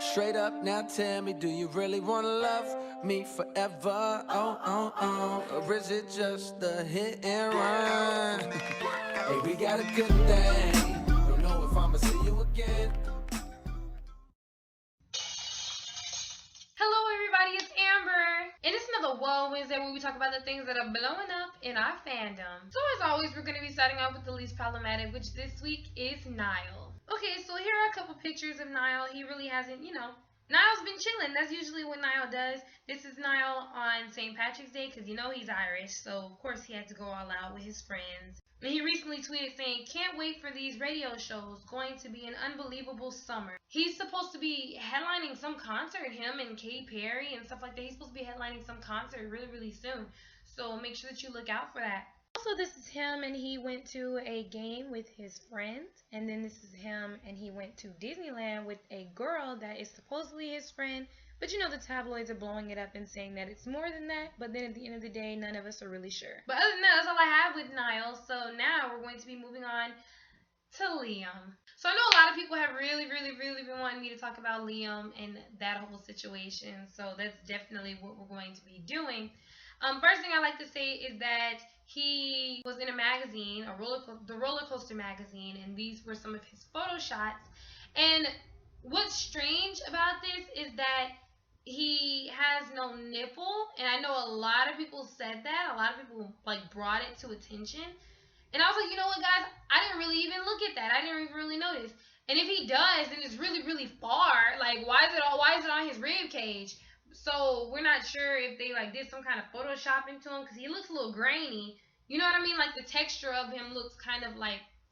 Straight up now, tell me, do you really wanna love me forever? Or is it just a hit and run? Hey, we got a good thing. Don't know if I'ma see you again. Hello everybody, it's Amber, and it's another WOAH Wednesday where we talk about the things that are blowing up in our fandom. So as always, we're going to be starting off with the least problematic, which this week is Niall. Okay, so here are a couple pictures of Niall. He really hasn't, Niall's been chilling. That's usually what Niall does. This is Niall on St. Patrick's Day because he's Irish, so of course he had to go all out with his friends. And he recently tweeted saying, "Can't wait for these radio shows. Going to be an unbelievable summer." He's supposed to be headlining some concert, him and Katy Perry and stuff like that. He's supposed to be headlining some concert really, really soon. So make sure that you look out for that. Also, this is him and he went to a game with his friends. And then this is him and he went to Disneyland with a girl that is supposedly his friend. But the tabloids are blowing it up and saying that it's more than that. But then at the end of the day, none of us are really sure. But other than that, that's all I have with Niall. So now we're going to be moving on to Liam. So I know a lot of people have really, really, really been wanting me to talk about Liam and that whole situation. So that's definitely what we're going to be doing. First thing I like to say is that he was in a magazine, the Roller Coaster magazine, and these were some of his photo shots. And what's strange about this is that he has no nipple, and I know a lot of people said that. A lot of people brought it to attention. And I was like, you know what, guys? I didn't really even look at that. I didn't even really notice. And if he does, then it's really, really far. Like, why is it on his rib cage? So we're not sure if they did some kind of photoshopping to him because he looks a little grainy. You know what I mean? Like the texture of him looks kind of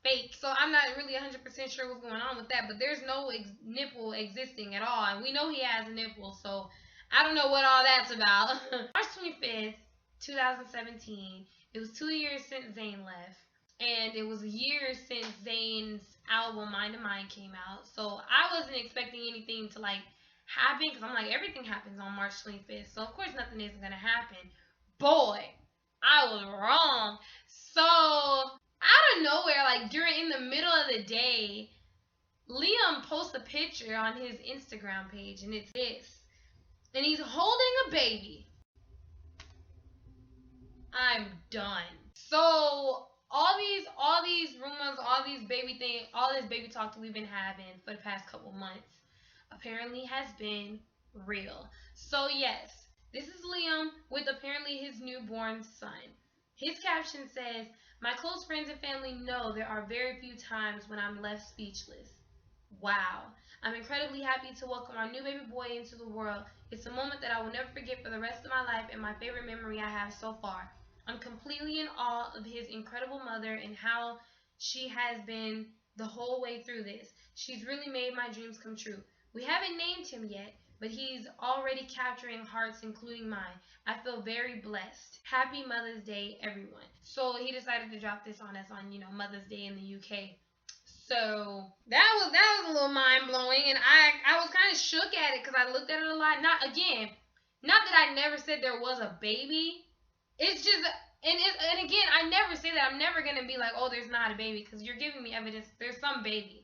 fake. So I'm not really 100% sure what's going on with that. But there's no nipple existing at all, and we know he has a nipple. So I don't know what all that's about. March 25th, 2017. It was 2 years since Zayn left. And it was a year since Zayn's album Mind to Mind came out. So I wasn't expecting anything to happen because I'm everything happens on March 25th. So of course nothing is going to happen. Boy, I was wrong. So out of nowhere, in the middle of the day, Liam posts a picture on his Instagram page and it's this. And he's holding a baby. I'm done. So all these rumors, all these baby things, all this baby talk that we've been having for the past couple months apparently has been real. So yes, this is Liam with apparently his newborn son. His caption says, "My close friends and family know there are very few times when I'm left speechless. Wow. I'm incredibly happy to welcome our new baby boy into the world. It's a moment that I will never forget for the rest of my life and my favorite memory I have so far. I'm completely in awe of his incredible mother and how she has been the whole way through this. She's really made my dreams come true. We haven't named him yet, but he's already capturing hearts, including mine. I feel very blessed. Happy Mother's Day, everyone." So he decided to drop this on us on, Mother's Day in the UK. So that was a little mind blowing, and I was kind of shook at it because I looked at it a lot. Not that I never said there was a baby. It's just, and again, I never say that. I'm never gonna be like, "Oh, there's not a baby," because you're giving me evidence there's some baby.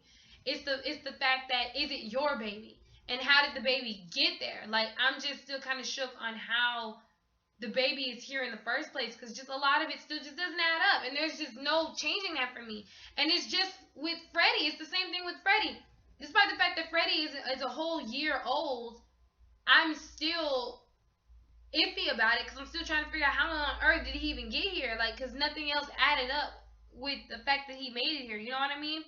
It's the fact that, is it your baby, and how did the baby get there? I'm just still kind of shook on how the baby is here in the first place, because just a lot of it still just doesn't add up, and there's just no changing that for me. And it's just with Freddie, it's the same thing with Freddie. Despite the fact that Freddie is a whole year old, I'm still iffy about it because I'm still trying to figure out how on earth did he even get here, because nothing else added up with the fact that he made it here. You know what I mean?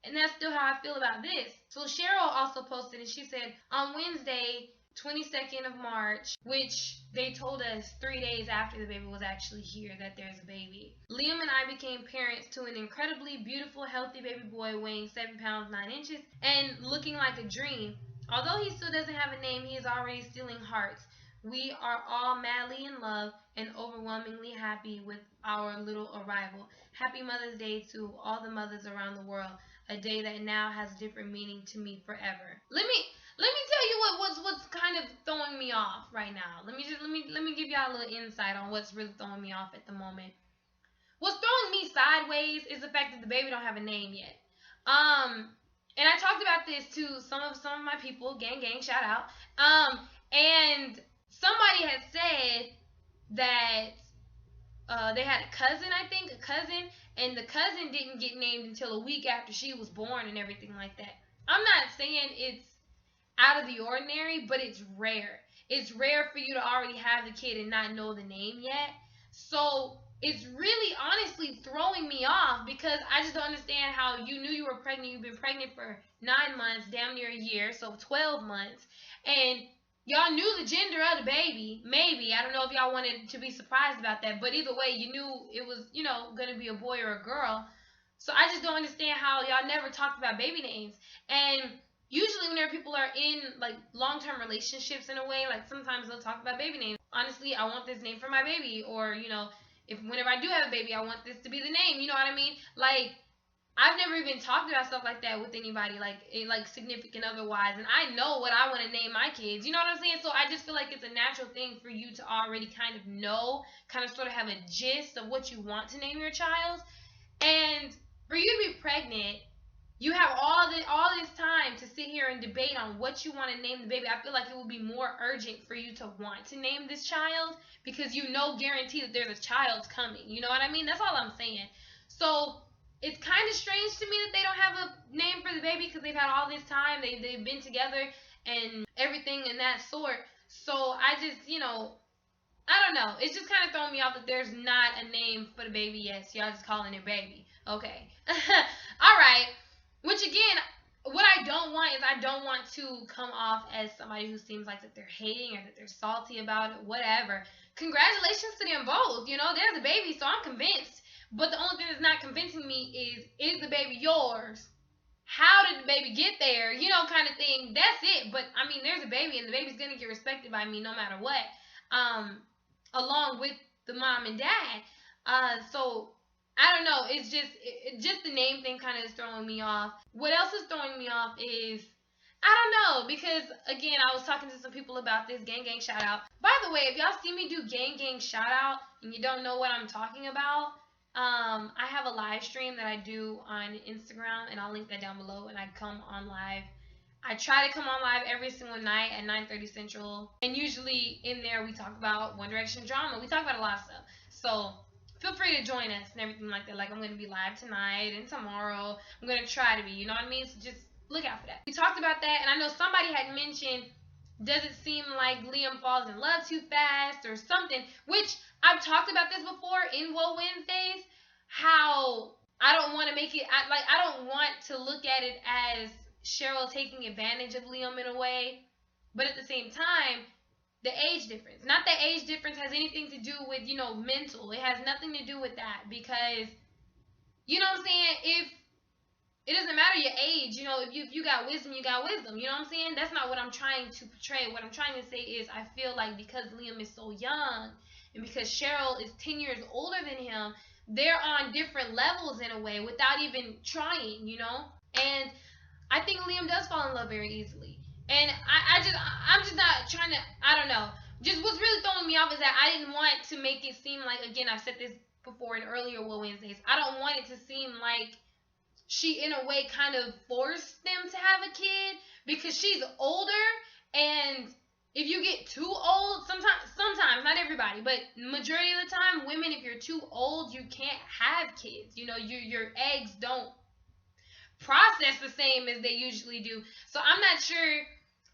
And that's still how I feel about this. So Cheryl also posted, and she said, on Wednesday, 22nd of March, which they told us 3 days after the baby was actually here that there's a baby, Liam and I became parents to an incredibly beautiful, healthy baby boy weighing 7 pounds 9 inches and looking like a dream. Although he still doesn't have a name, he is already stealing hearts. We are all madly in love and overwhelmingly happy with our little arrival. Happy Mother's Day to all the mothers around the world, a day that now has different meaning to me forever. Let me tell you what's kind of throwing me off right now. Let me give y'all a little insight on what's really throwing me off at the moment. What's throwing me sideways is the fact that the baby don't have a name yet. And I talked about this to some of my people, gang shout out. And somebody had said that they had a cousin, I think, and the cousin didn't get named until a week after she was born and everything like that. I'm not saying it's out of the ordinary, but it's rare. It's rare for you to already have the kid and not know the name yet. So it's really honestly throwing me off because I just don't understand how you knew you were pregnant. You've been pregnant for 9 months, damn near a year, so 12 months. And y'all knew the gender of the baby. Maybe. I don't know if y'all wanted to be surprised about that. But either way, you knew it was, going to be a boy or a girl. So I just don't understand how y'all never talked about baby names. And usually whenever people are in like long-term relationships in a way, like sometimes they'll talk about baby names. Honestly, I want this name for my baby, or if whenever I do have a baby, I want this to be the name. You know what I mean? Like, I've never even talked about stuff like that with anybody, like significant otherwise, and I know what I want to name my kids. You know what I'm saying? So I just feel like it's a natural thing for you to already kind of know, kind of sort of have a gist of what you want to name your child, and for you to be pregnant, you have all this time to sit here and debate on what you want to name the baby. I feel like it would be more urgent for you to want to name this child because guarantee that there's a child coming. You know what I mean? That's all I'm saying. So it's kind of strange to me that they don't have a name for the baby because they've had all this time. They've been together and everything in that sort. So I just, I don't know. It's just kind of throwing me off that there's not a name for the baby yet. So y'all just calling it baby. Okay. All right. Which again, what I don't want is I don't want to come off as somebody who seems like that they're hating or that they're salty about it, whatever. Congratulations to them both. There's a baby, so I'm convinced. But the only thing that's not convincing me is the baby yours? How did the baby get there? Kind of thing. That's it. But I mean, there's a baby, and the baby's gonna get respected by me no matter what. Along with the mom and dad. So I don't know. It's just the name thing kind of is throwing me off. What else is throwing me off is I don't know, because again, I was talking to some people about this gang shout out. By the way, if y'all see me do gang shout out and you don't know what I'm talking about, I have a live stream that I do on Instagram, and I'll link that down below. And I come on live. I try to come on live every single night at 9:30 Central, and usually in there we talk about One Direction drama. We talk about a lot of stuff. So feel free to join us and everything like that. Like, I'm going to be live tonight and tomorrow. I'm going to try to be, you know what I mean? So just look out for that. We talked about that, and I know somebody had mentioned, does it seem like Liam falls in love too fast or something? Which I've talked about this before in WOAH Wednesdays, how I don't want to make it, I don't want to look at it as Cheryl taking advantage of Liam in a way, but at the same time, the age difference. Not that age difference has anything to do with, mental. It has nothing to do with that because, you know what I'm saying? If it doesn't matter your age, if you got wisdom, you got wisdom. You know what I'm saying? That's not what I'm trying to portray. What I'm trying to say is I feel like because Liam is so young and because Cheryl is 10 years older than him, they're on different levels in a way without even trying, And I think Liam does fall in love very easily. And I'm just not trying to, I don't know. Just what's really throwing me off is that I didn't want to make it seem like, again, I've said this before in earlier WOAH Wednesdays, I don't want it to seem like she, in a way, kind of forced them to have a kid because she's older, and if you get too old, sometimes, not everybody, but majority of the time, women, if you're too old, you can't have kids. Your eggs don't process the same as they usually do. So I'm not sure.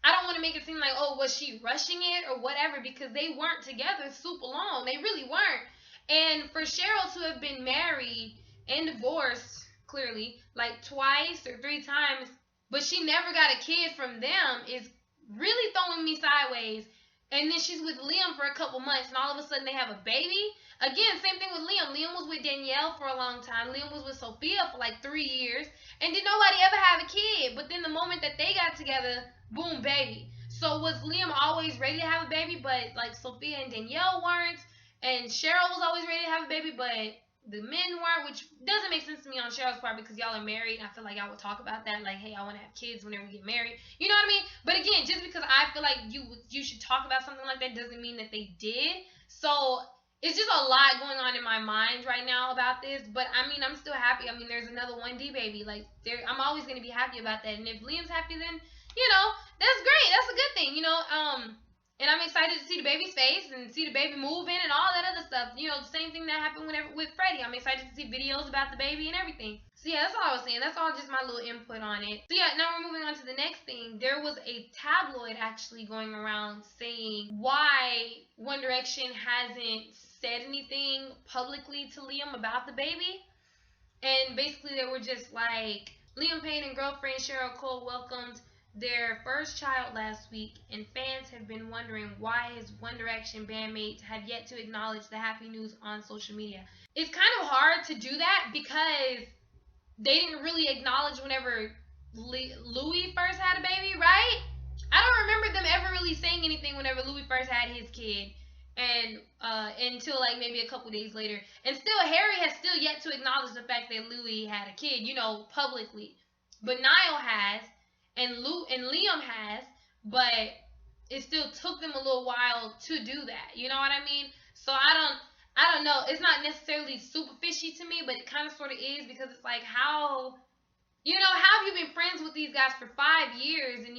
I don't want to make it seem like, oh, was she rushing it or whatever, because they weren't together super long. They really weren't. And for Cheryl to have been married and divorced, clearly, like twice or 3 times, but she never got a kid from them is really throwing me sideways. And then she's with Liam for a couple months, and all of a sudden they have a baby. Again, same thing with Liam. Liam was with Danielle for a long time. Liam was with Sophia for like 3 years. And did nobody ever have a kid? But then the moment that they got together, boom, baby. So was Liam always ready to have a baby, but like Sophia and Danielle weren't? And Cheryl was always ready to have a baby, but the men weren't, which doesn't make sense to me on Cheryl's part because y'all are married, and I feel like y'all would talk about that, like, hey, I want to have kids whenever we get married. You know what I mean? But again, just because I feel like you should talk about something like that doesn't mean that they did. So it's just a lot going on in my mind right now about this. But I mean, I'm still happy. I mean, there's another 1D baby. Like, I'm always gonna be happy about that. And if Liam's happy, then that's great. That's a good thing. And I'm excited to see the baby's face and see the baby moving and all that other stuff. The same thing that happened with Freddie. I'm excited to see videos about the baby and everything. So yeah, that's all I was saying. That's all just my little input on it. So yeah, now we're moving on to the next thing. There was a tabloid actually going around saying why One Direction hasn't said anything publicly to Liam about the baby. And basically they were just like, Liam Payne and girlfriend Cheryl Cole welcomed their first child last week, and fans have been wondering why his One Direction bandmates have yet to acknowledge the happy news on social media. It's kind of hard to do that because they didn't really acknowledge whenever Louis first had a baby, right? I don't remember them ever really saying anything whenever Louis first had his kid, and until like maybe a couple days later. And still, Harry has still yet to acknowledge the fact that Louis had a kid, publicly. But Niall has, and Liam has, but it still took them a little while to do that. You know what I mean? So I don't know. It's not necessarily super fishy to me, but it kind of sort of is, because it's like, how have you been friends with these guys for 5 years? And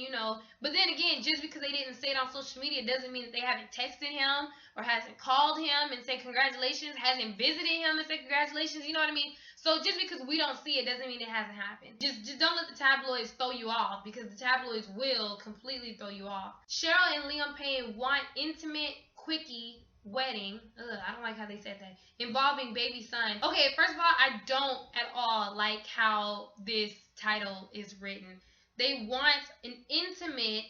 but then again, just because they didn't say it on social media doesn't mean that they haven't texted him or hasn't called him and said congratulations, hasn't visited him and said congratulations. You know what I mean? So just because we don't see it doesn't mean it hasn't happened. Just don't let the tabloids throw you off, because the tabloids will completely throw you off. Cheryl and Liam Payne want intimate, quickie wedding. Ugh, I don't like how they said that. Involving baby son. Okay, first of all, I don't at all like how this title is written. They want an intimate,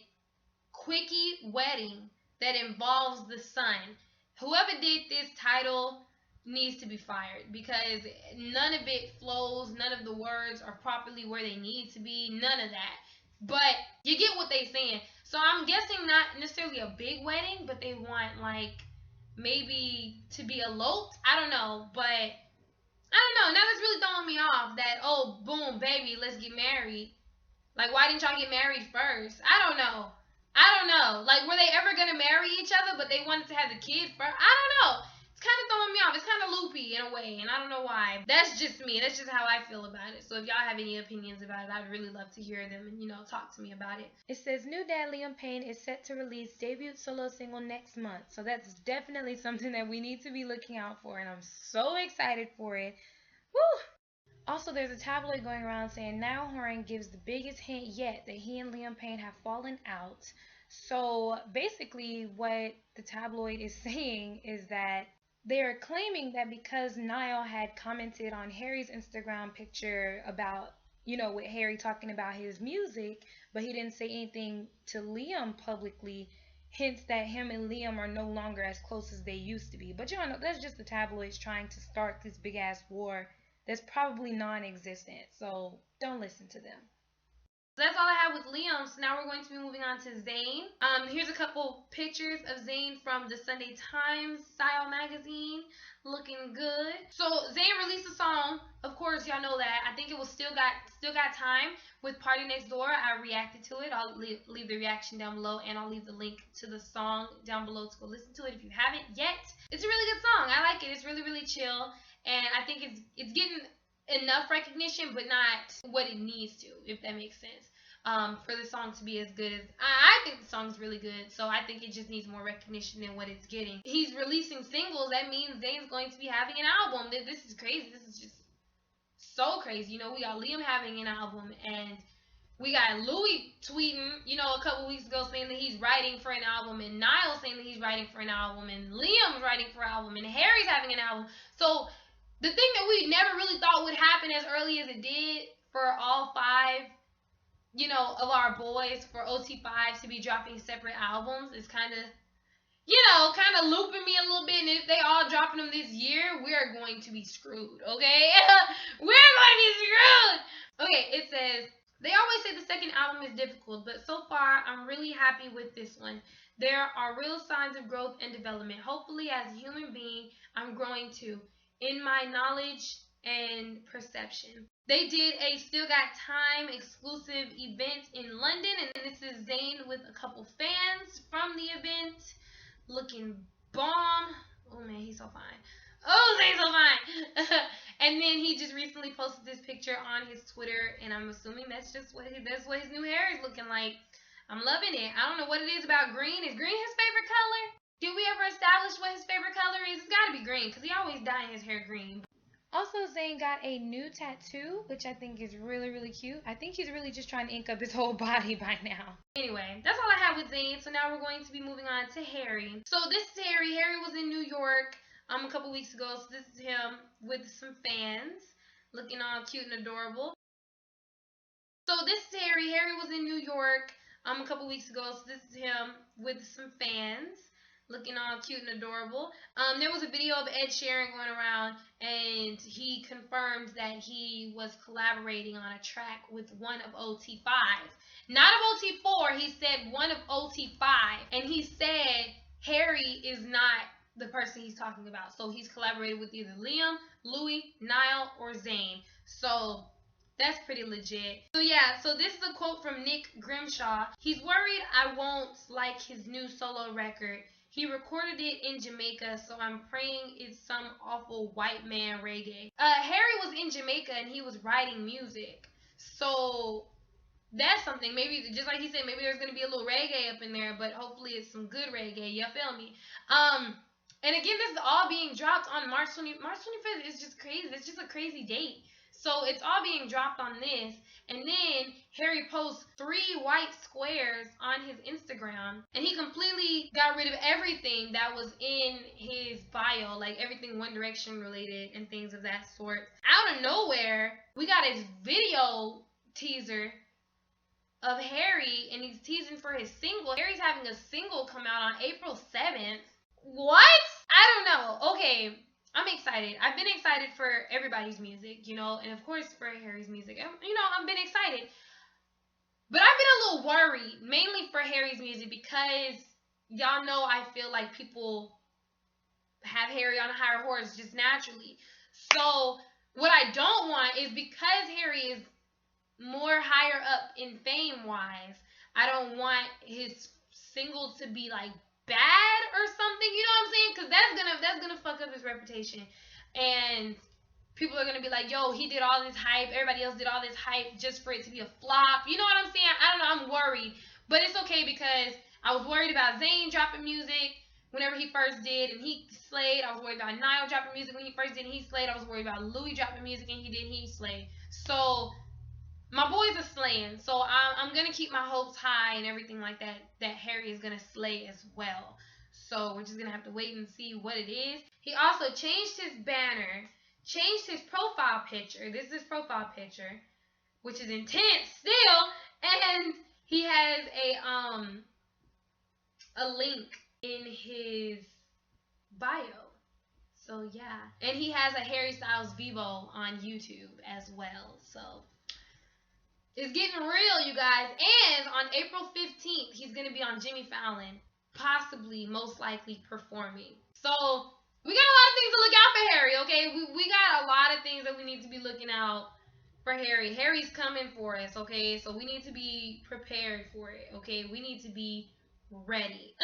quickie wedding that involves the son. Whoever did this title needs to be fired, because none of it flows. None of the words are properly where they need to be. None of that. But you get what they're saying. So I'm guessing not necessarily a big wedding, but they want like maybe to be eloped. I don't know, but I don't know. Now that's really throwing me off. That, oh, boom, baby, let's get married. Like, why didn't y'all get married first? I don't know. Like, were they ever gonna marry each other, but they wanted to have the kid first? I don't know. It's kind of throwing me off. It's kind of loopy in a way, and I don't know why. That's just me. That's just how I feel about it. So if y'all have any opinions about it, I'd really love to hear them and, talk to me about it. It says, new dad Liam Payne is set to release debut solo single next month. So that's definitely something that we need to be looking out for, and I'm so excited for it. Woo! Also, there's a tabloid going around saying Niall Horan gives the biggest hint yet that he and Liam Payne have fallen out. So basically what the tabloid is saying is that they are claiming that because Niall had commented on Harry's Instagram picture about, with Harry talking about his music, but he didn't say anything to Liam publicly, hints that him and Liam are no longer as close as they used to be. But y'all know, that's just the tabloids trying to start this big ass war that's probably non-existent. So don't listen to them. That's all I have with Liam. So now we're going to be moving on to Zayn. Here's a couple pictures of Zayn from the Sunday Times Style magazine, looking good. So Zayn released a song. Of course, y'all know that. I think it was Still Got Time with Party Next Door. I reacted to it. I'll leave the reaction down below, and I'll leave the link to the song down below to go listen to it if you haven't yet. It's a really good song. I like it. It's really, really chill, and I think it's getting enough recognition, but not what it needs to, if that makes sense. For the song to be as good as I think the song's really good, so I think it just needs more recognition than what it's getting. He's releasing singles. That means Zayn's going to be having an album. This is crazy. This is just so crazy. We got Liam having an album, and we got Louis tweeting, a couple weeks ago saying that he's writing for an album, and Niall saying that he's writing for an album, and Liam's writing for an album, and Harry's having an album. So the thing that we never really thought would happen as early as it did for all 5 of our boys, for OT5 to be dropping separate albums is kind of looping me a little bit. And if they all dropping them this year, we're going to be screwed, okay? We're going to be screwed! Okay, it says, they always say the second album is difficult, but so far, I'm really happy with this one. There are real signs of growth and development. Hopefully, as a human being, I'm growing too, in my knowledge and perception. They did a Still Got Time exclusive event in London, and this is Zayn with a couple fans from the event, looking bomb. Oh man, he's so fine. Oh, he's so fine. And then he just recently posted this picture on his Twitter, and I'm assuming that's just that's what his new hair is looking like. I'm loving it. I don't know what it is about green. Is green his favorite color? Did we ever establish what his favorite color is? It's got to be green because he always dyeing his hair green. Also, Zayn got a new tattoo, which I think is really, really cute. I think he's really just trying to ink up his whole body by now. Anyway, that's all I have with Zayn. So now we're going to be moving on to Harry. So this is Harry. Harry was in New York a couple weeks ago. So this is him with some fans, looking all cute and adorable. So this is Harry. Harry was in New York a couple weeks ago. So this is him with some fans, looking all cute and adorable. There was a video of Ed Sheeran going around, and he confirmed that he was collaborating on a track with one of OT5. Not of OT4, he said one of OT5. And he said Harry is not the person he's talking about. So he's collaborated with either Liam, Louis, Niall, or Zayn. So that's pretty legit. So yeah, so this is a quote from Nick Grimshaw. He's worried I won't like his new solo record. He recorded it in Jamaica, so I'm praying it's some awful white man reggae. Harry was in Jamaica and he was writing music. So that's something. Maybe, just like he said, maybe there's going to be a little reggae up in there, but hopefully it's some good reggae. You feel me? And again, this is all being dropped on March 25th. Is just crazy. It's just a crazy date. So it's all being dropped on this. And then Harry posts 3 white squares on his Instagram. And he completely got rid of everything that was in his bio. Like everything One Direction related and things of that sort. Out of nowhere, we got his video teaser of Harry. And he's teasing for his single. Harry's having a single come out on April 7th. What? I don't know. Okay. I'm excited. I've been excited for everybody's music, and of course for Harry's music. I've been excited. But I've been a little worried, mainly for Harry's music, because y'all know I feel like people have Harry on a higher horse just naturally. So what I don't want is, because Harry is more higher up in fame-wise, I don't want his single to be like bad or something, you know what I'm saying? Because that's gonna fuck up his reputation, and people are gonna be like, yo, he did all this hype, everybody else did all this hype just for it to be a flop. You know what I'm saying? I don't know. I'm worried, but it's okay, because I was worried about Zayn dropping music whenever he first did, and he slayed. I was worried about Niall dropping music when he first did, and he slayed. I was worried about Louis dropping music, and he slayed. So my boys are slaying, so I'm gonna keep my hopes high and everything like that. That Harry is gonna slay as well. So we're just gonna have to wait and see what it is. He also changed his banner, changed his profile picture. This is his profile picture, which is intense still, and he has a link in his bio. So yeah, and he has a Harry Styles Vivo on YouTube as well. So it's getting real, you guys. And on April 15th, he's going to be on Jimmy Fallon, possibly, most likely, performing. So we got a lot of things to look out for Harry, okay? We got a lot of things that we need to be looking out for Harry. Harry's coming for us, okay? So we need to be prepared for it, okay? We need to be ready.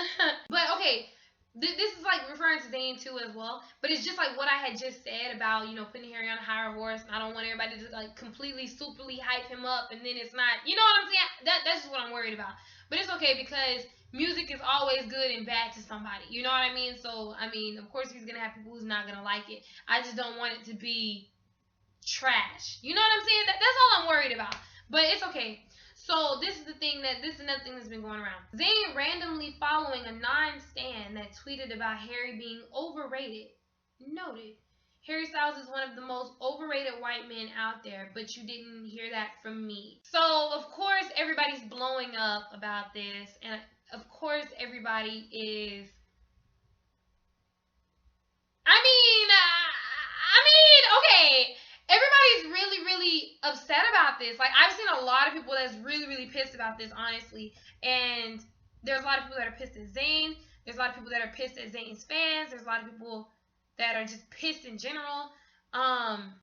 But, okay, this is like referring to Zayn too as well, but it's just like what I had just said about putting Harry on a higher horse, and I don't want everybody to like completely superly hype him up, and then it's not, you know what I'm saying? That's just what I'm worried about. But it's okay, because music is always good and bad to somebody, you know what I mean? So I mean, of course he's gonna have people who's not gonna like it. I just don't want it to be trash, you know what I'm saying? That's all I'm worried about. But it's okay. So this is another thing that's been going around. Zayn randomly following a non-stan that tweeted about Harry being overrated. Noted. Harry Styles is one of the most overrated white men out there, but you didn't hear that from me. So of course everybody's blowing up about this, and of course everybody is. Okay. Everybody's really, really upset about this. Like, I've seen a lot of people that's really, really pissed about this, honestly. And there's a lot of people that are pissed at Zayn. There's a lot of people that are pissed at Zayn's fans. There's a lot of people that are just pissed in general.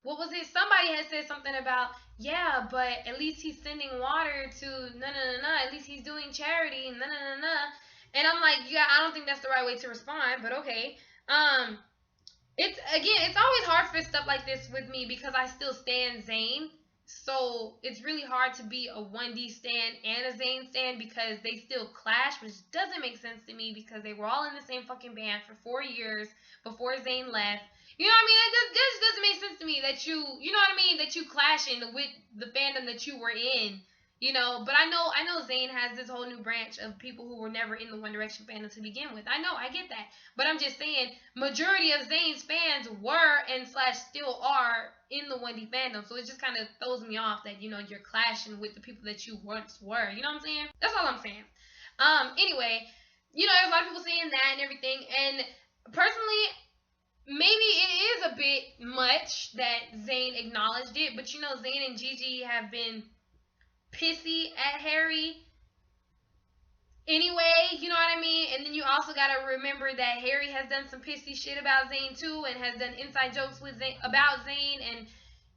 What was it? Somebody had said something about, yeah, but at least he's sending water to at least he's doing charity, and I'm like, yeah, I don't think that's the right way to respond, but okay. It's always hard for stuff like this with me because I still stan Zayn. So it's really hard to be a 1D stan and a Zayn stan because they still clash, which doesn't make sense to me because they were all in the same fucking band for 4 years before Zayn left. You know what I mean? That just doesn't make sense to me that you know what I mean, that you clashing with the fandom that you were in. You know, but I know Zayn has this whole new branch of people who were never in the One Direction fandom to begin with. I get that. But I'm just saying, majority of Zayn's fans were and slash still are in the 1D fandom. So it just kind of throws me off that, you know, you're clashing with the people that you once were. You know what I'm saying? That's all I'm saying. Anyway, you know, there's a lot of people saying that and everything. And personally, maybe it is a bit much that Zayn acknowledged it. But, you know, Zayn and Gigi have been pissy at Harry anyway, you know what I mean? And then you also gotta remember that Harry has done some pissy shit about Zayn too, and has done inside jokes with Zayn, about Zayn and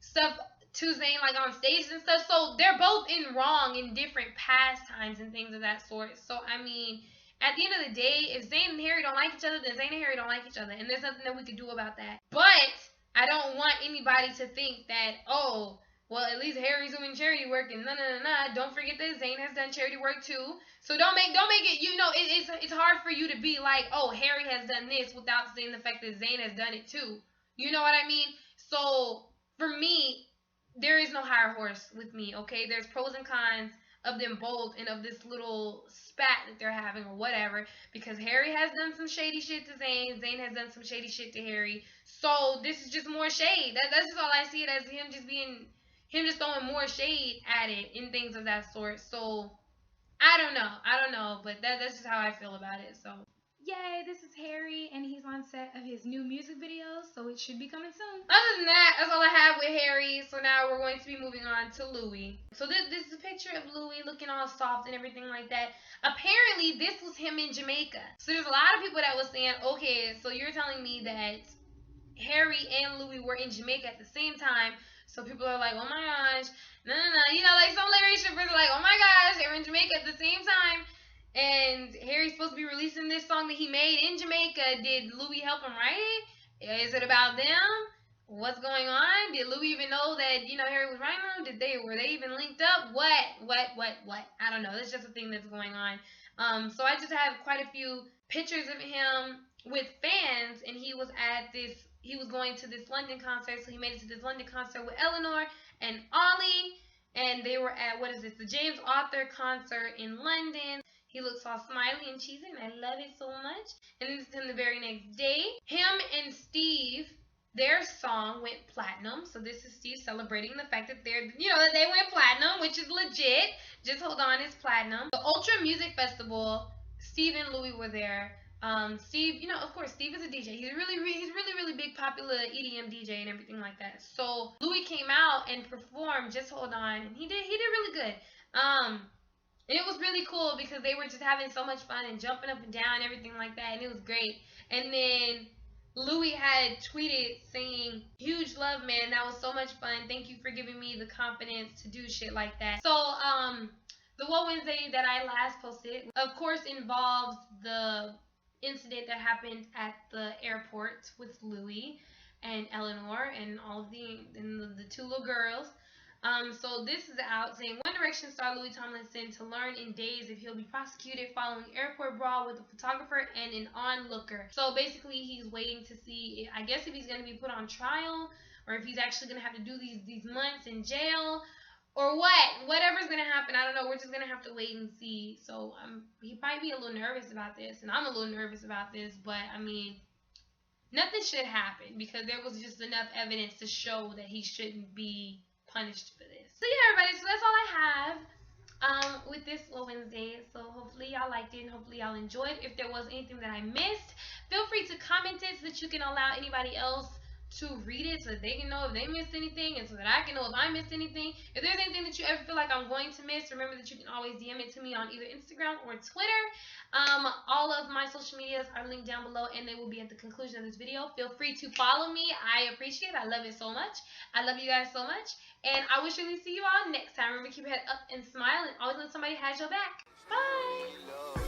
stuff to Zayn, like on stage and stuff. So they're both in wrong in different pastimes and things of that sort. So I mean, at the end of the day, if Zayn and Harry don't like each other, then Zayn and Harry don't like each other, and there's nothing that we could do about that. But I don't want anybody to think that, oh, well, at least Harry's doing charity work, and don't forget that Zayn has done charity work too. So don't make it, you know, it's hard for you to be like, oh, Harry has done this without saying the fact that Zayn has done it too. You know what I mean? So for me, there is no higher horse with me. Okay, there's pros and cons of them both and of this little spat that they're having or whatever, because Harry has done some shady shit to Zayn, Zayn has done some shady shit to Harry. So this is just more shade. That's just all I see it as, him just throwing more shade at it and things of that sort. So I don't know, but that's just how I feel about it. So Yay, this is Harry, and he's on set of his new music video, so it should be coming soon. other than that, that's all I have with Harry. So now we're going to be moving on to Louis. So this is a picture of Louis looking all soft and everything like that. Apparently, this was him in Jamaica. So there's a lot of people that was saying, okay, so you're telling me that Harry and Louis were in Jamaica at the same time. So people are like, oh my gosh, no. You know, like some Larry strippers are like, oh my gosh, they were in Jamaica at the same time. And Harry's supposed to be releasing this song that he made in Jamaica. Did Louis help him write it? Is it about them? What's going on? Did Louis even know that, you know, Harry was writing them? Were they even linked up? What? I don't know. That's just a thing that's going on. So I just have quite a few pictures of him with fans, and he was going to this London concert. So he made it to this London concert with Eleanor and Ollie, and they were at, the James Arthur concert in London. He looks all smiley and cheesy, and I love it so much. And this is him the very next day. Him and Steve, their song went platinum. So this is Steve celebrating the fact that that they went platinum, which is legit. Just hold on, it's platinum. The Ultra Music Festival, Steve and Louis were there. Steve, of course, Steve is a DJ. He's really big, popular EDM DJ and everything like that. So Louis came out and performed. Just hold on, and he did really good. And it was really cool because they were just having so much fun and jumping up and down and everything like that, and it was great. And then Louis had tweeted saying, "Huge love, man. That was so much fun. Thank you for giving me the confidence to do shit like that." So, the WOAH Wednesday that I last posted, of course, involves the incident that happened at the airport with Louis and Eleanor and all of the two little girls. So this is out saying, One Direction star Louis Tomlinson to learn in days if he'll be prosecuted following airport brawl with a photographer and an onlooker. So basically he's waiting to see, I guess, if he's going to be put on trial or if he's actually going to have to do these months in jail or whatever's going to happen. I don't know. We're just going to have to wait and see. So he might be a little nervous about this, and I'm a little nervous about this, but I mean, nothing should happen because there was just enough evidence to show that he shouldn't be punished for this. So yeah, everybody, so that's all I have with this WOAH Wednesday. So hopefully y'all liked it and hopefully y'all enjoyed. If there was anything that I missed, feel free to comment it so that you can allow anybody else to read it so that they can know if they missed anything and so that I can know if I missed anything. If there's anything that you ever feel like I'm going to miss, remember that you can always DM it to me on either Instagram or Twitter. All of my social medias are linked down below and they will be at the conclusion of this video. Feel free to follow me. I appreciate it. I love it so much. I love you guys so much. And I will surely see you all next time. Remember, keep your head up and smile and always know somebody has your back. Bye!